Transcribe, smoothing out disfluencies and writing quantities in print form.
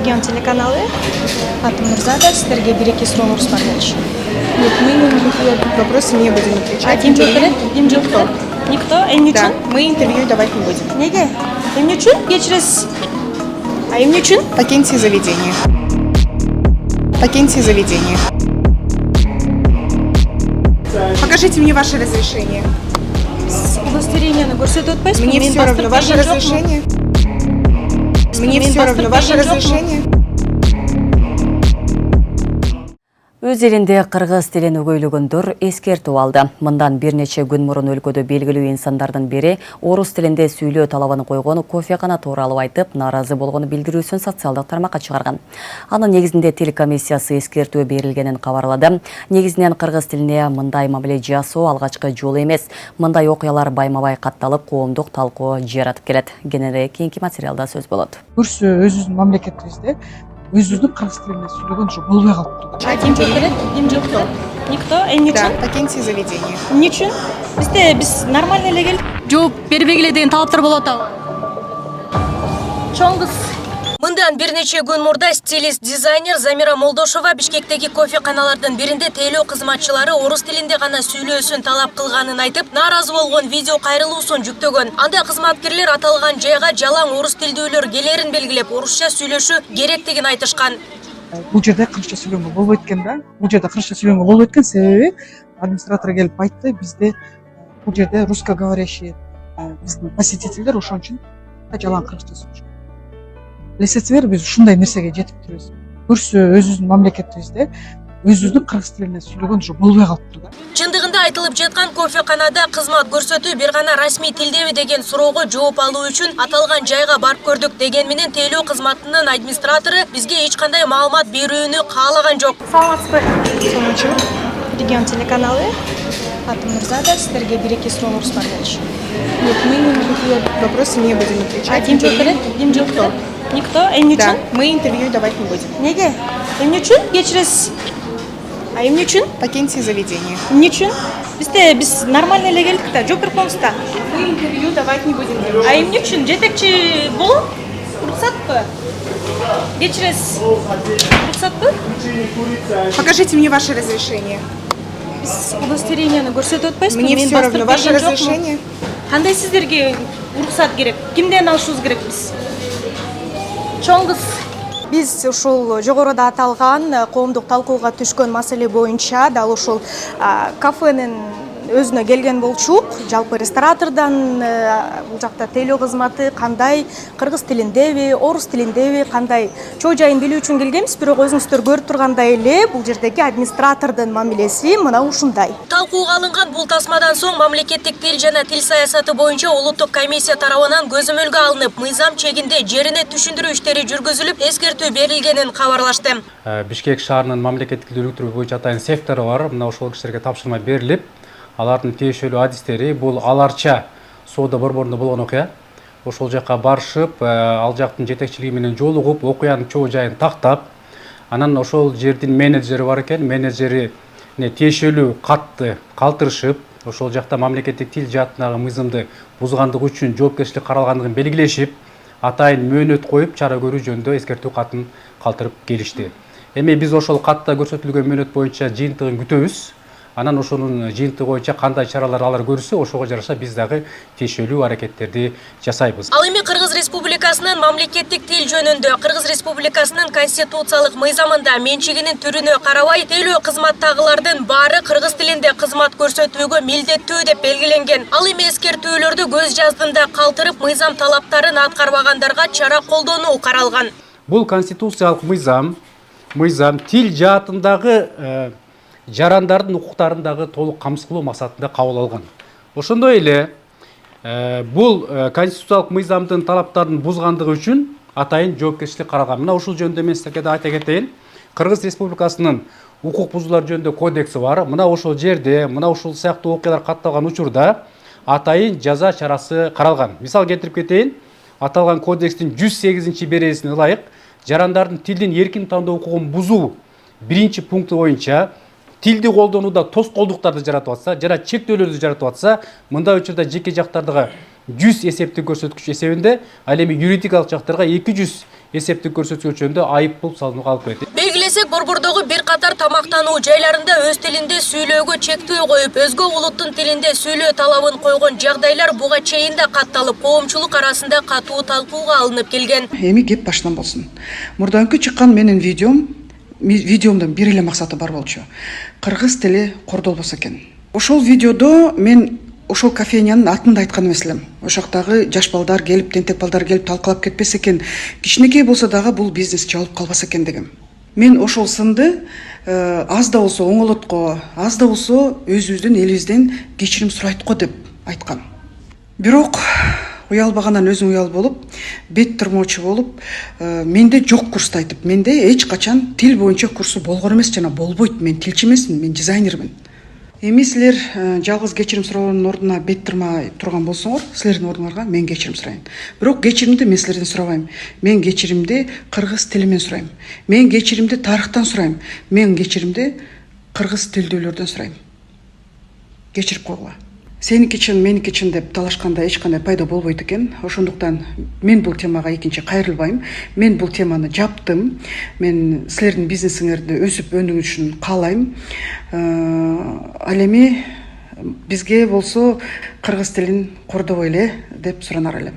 Регион телеканалы. Атом Мурзада, сіздерге бір-екі сұрауларымыз бар болчу. Нет, мы на такие вопросы не будем отвечать. Никто. Никто? Эмне Да, үчүн? мы интервью давать не будем. Неге? Эмне үчүн? Кечиресиз. А эмне үчүн? Покиньте заведение. Покиньте заведение. Покажите мне ваше разрешение. Удостоверениени көрсөтүп атпайсызбы? Мне Менин все равно. паспорт Ваше берген жокмун. разрешение? Мне Мен все равно. паспорт Ваше берген жокмун. разрешение? Өз елінде қырғыз тілін өгейлөгөндөр эскертүү алды. Мындан бир нече күн мурун өлкөдө белгилүү инсандардын бири орус тилинде сүйлөө талабын койгон кофекана тууралуу айтып, нааразы болгону билдирүүсүн социалдык тармакка чыгарган. Анын негизинде тил комиссиясы эскертүү берилгенин кабарлады. Негизинен кыргыз тилине мындай мамиле жасоо алгачкы жолу эмес. Мындай окуялар байма-бай катталып, коомдук талкуу жаратып келет. Кененирээк кийинки материалда сөз болот. Көрсө өзүбүздүн мамлекетибизде өзүбүздүн кыргыз тилинде сүйлөгөн ушу болбой калыптыр. Никто. Никто? Эмне Да, үчүн? покиньте заведение. Эмне үчүн? Биз нормально эле келдик. Жооп бербегиле деген талаптар болот атабы? Чоң кыз. Мындан бир нече күн мурда стилист дизайнер Замира Молдошова Бишкектеги кофеканалардын биринде тейлөө кызматчылары орус тилинде гана сүйлөөсүн талап кылганын айтып, нааразы болгон видео кайрылуусун жүктөгөн. Анда кызматкерлер аталган жайга жалаң орус тилдүүлөр келерин белгилеп, орусча сүйлөшүү керектигин айтышкан. Бул жерде кыргызча сүйлөнгөнгө болбойт экен да. Бул жерде кыргызча сүйлөнгөнгө болбойт экен, себеби администратор келип айтты, бизде бул жерде русскоговорящий биздин посетительдер ошон үчүн жалаң кыргызча сүйлөшөт. Билесиңер, биз ушундай нерсеге жетип турбуз. Көрсө өзүбүздүн мамлекетибизде өзүбүздүн кыргыз тилинде сүйлөгөн ушу болбой калыптыр да. Чындыгында айтылып жаткан кофеканада кызмат көрсөтүү бир гана расмий тилдеби деген суроого жооп алуу үчүн аталган жайга барып көрдүк деген менен тейлөө кызматынын администратору бизге эч кандай маалымат берүүнү каалаган жок. Саламатсызбы? Регион телеканалы. Атом Мурзада, сіздерге бір-екі сұрауларымыз бар болчу. Нет, мы на такие вопросы не будем отвечать. Никто. Никто? Эмне Да, үчүн? мы интервью давать не будем. Неге? Эмне үчүн? Кечиресиз. А эмне үчүн? Покиньте заведение. Эмне үчүн? Биз нормально эле келдик да, жооп берип коюңуз да. Мы интервью давать не будем. А эмне үчүн? Жетекчи болуп? Уруксатпы? Кечиресиз. Уруксатпы? Покажите мне ваше разрешение. Биз удостоверениени көрсөтүп атпайсызбы? Мне Менин все равно. паспорт Ваше берген жокмун. разрешение? Кандай сиздерге уруксат керек? Кимден алышыбыз керек биз? Чоң кыз. Биз ушул жогоруда аталган коомдук талкууга түшкөн маселе боюнча дал ушул кафенин өзүнө келген болчук. Жалпы ресторатордон бул жакта тейлөө кызматы кандай, кыргыз тилиндеби, орус тилиндеби, кандай чоо жайын билүү үчүн келгенбиз. Бирок өзүңүздөр көрүп тургандай эле бул жердеги администратордун мамилеси мына ушундай. Талкууга алынган бул тасмадан соң мамлекеттик тил жана тил саясаты боюнча улуттук комиссия тарабынан көзөмөлгө алынып, мыйзам чегинде жерине түшүндүрүү иштери жүргүзүлүп, эскертүү берилгенин кабарлашты. Бишкек шаарынын мамлекеттик тил өнүктүрүү боюнча атайын сектору бар. Мына ошол кишилерге тапшырма берилип, алардын тиешелүү адистери бул аларча соода борборунда болгон окуя. Ошол жакка барышып, ал жактын жетекчилиги менен жолугуп, окуянын чоо жайын тактап, анан ошол жердин менеджери бар экен, менеджерине тиешелүү катты калтырышып, ошол жакта мамлекеттик тил жаатындагы мыйзамды бузгандыгы үчүн жоопкерчилик каралгандыгын белгилешип, атайын мөөнөт коюп, чара көрүү жөнүндө эскертүү катын калтырып келишти. Эми биз ошол катта көрсөтүлгөн мөөнөт боюнча жыйынтыгын күтөбүз. Анан ошонун жыйынтыгы боюнча кандай чаралар алар көрүсө, ошого жараша биз дагы тиешелүү аракеттерди жасайбыз. Ал эми Кыргыз Республикасынын мамлекеттик тил жөнүндө Кыргыз Республикасынын конституциялык мыйзамында менчигинин түрүнө карабай тейлөө кызматтагылардын баары кыргыз тилинде кызмат көрсөтүүгө милдеттүү деп белгиленген. Ал эми эскертүүлөрдү көз жаздында калтырып, мыйзам талаптарын аткарбагандарга чара колдонуу каралган. Бул конституциялык мыйзам тил жаатындагы жарандардын укуктарын дагы толук камсыз кылуу максатында кабыл алган. Ошондой эле бул конституциялык мыйзамдын талаптарын бузгандыгы үчүн атайын жоопкерчилик каралган. Мына ушул жөнүндө мен силерге да айта кетейин. Кыргыз Республикасынын укук бузуулар жөнүндө кодекси бар. Мына ошол жерде, мына ушул сыяктуу окуялар катталган учурда атайын жаза чарасы каралган. Мисал келтирип кетейин. Аталган кодекстин 108-бересине ылайык жарандардын тилдин эркин тандоо укугун бузуу 1-пункту боюнча тилди колдонууда тоскоолдуктарды жаратып атса, жана чектөөлөрдү жаратып атса, мындай учурда жеке жактардагы 100 эсептик көрсөткүч эсебинде, ал эми юридикалык жактарга 200 эсептик көрсөткүч жөнүндө айыппул салынууга алып келет. Белгилесек, Борбордогу бир катар тамактануу жайларында өз тилинде сүйлөөгө чектөө коюп, өзгө улуттун тилинде сүйлөө талабын койгон жагдайлар буга чейин да катталып, коомчулук арасында катуу талкууга алынып келген. Эми кеп башынан болсун. Мурданкы чыккан менин видеомдун бир эле максаты бар болчу. Кыргыз тили кордолбосо экен. Ошол видеодо мен ошол кафенянын атын да айткан эмес элем. Ошоктагы жаш балдар келип, тентек балдар келип талкалап кетпесе экен, кичинекей болсо дагы бул бизнес жабылып калбаса экен дегем. Мен ошол сынды аз да болсо оңолотко, аз да болсо өзүбүздүн элибизден кечирим сурайт го деп айткам. Бирок уялбагандан өзүң уял болуп, бет турмоочу болуп, менде жок курсту айтып, менде эч качан тил боюнча курсу болгон эмес жана болбойт. Мен тилчи эмесмин, мен дизайнермин. Эми силер жалгыз кечирим суроонун ордуна бет турмай турган болсоңор, силердин ордуңарга мен кечирим сурайм. Бирок кечиримди мен силерден сурабайм. Мен кечиримди кыргыз тилимен сурайм. Мен кечиримди тарыхтан сурайм. Мен кечиримди кыргыз тилдүүлөрдөн сурайм. Кечирип койгула. Сеники чын, меники чын деп талашканда эч кандай пайда болбойт экен. Ошондуктан мен бул темага экинчи кайрылбайм. Мен бул теманы жаптым. Мен силердин бизнесиңерди өсүп өнүгүшүн каалайм. Ал эми бизге болсо кыргыз тилин кордобой эле деп суранар элем.